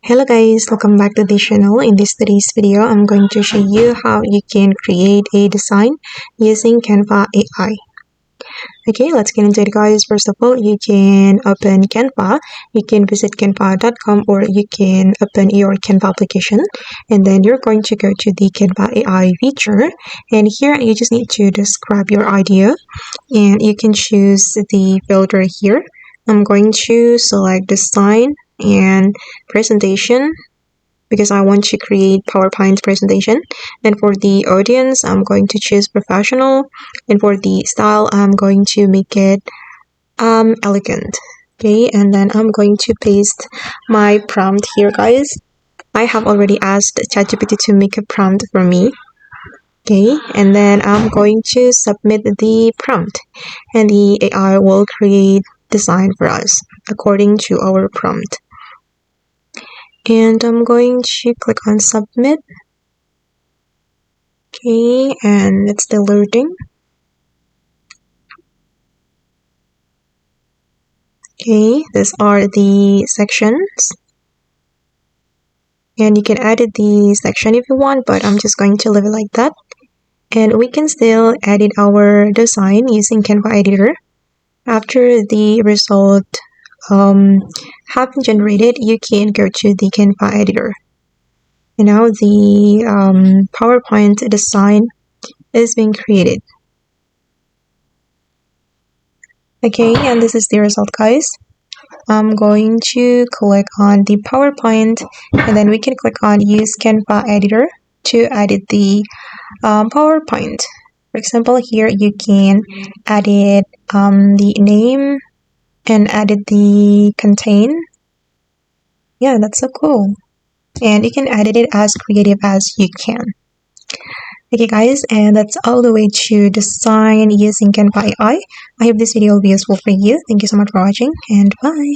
Hello guys, welcome back to the channel. In today's video, I'm going to show you how you can create a design using Canva AI. Okay, let's get into it guys. First of all, you can open Canva. You can visit canva.com or you can open your Canva application and then you're going to go to the Canva AI feature, and here you just need to describe your idea and you can choose the filter here. I'm going to select design and presentation because I want to create PowerPoint presentation. And for the audience, I'm going to choose professional. And for the style, I'm going to make it elegant. Okay, and then I'm going to paste my prompt here, guys. I have already asked ChatGPT to make a prompt for me. Okay, and then I'm going to submit the prompt, and the AI will create design for us according to our prompt. And I'm going to click on submit. Okay, and it's still loading. Okay, these are the sections. And you can edit the section if you want, but I'm just going to leave it like that. And we can still edit our design using Canva editor. After the result have been generated, you can go to the Canva editor. And now the PowerPoint design is being created. Okay, and this is the result, guys. I'm going to click on the PowerPoint and then we can click on use Canva editor to edit the PowerPoint. For example, here you can edit the name and edit the content. Yeah, that's so cool. And you can edit it as creative as you can. Okay guys, and that's all the way to design using Canva AI. I hope this video will be useful for you. Thank you so much for watching and bye.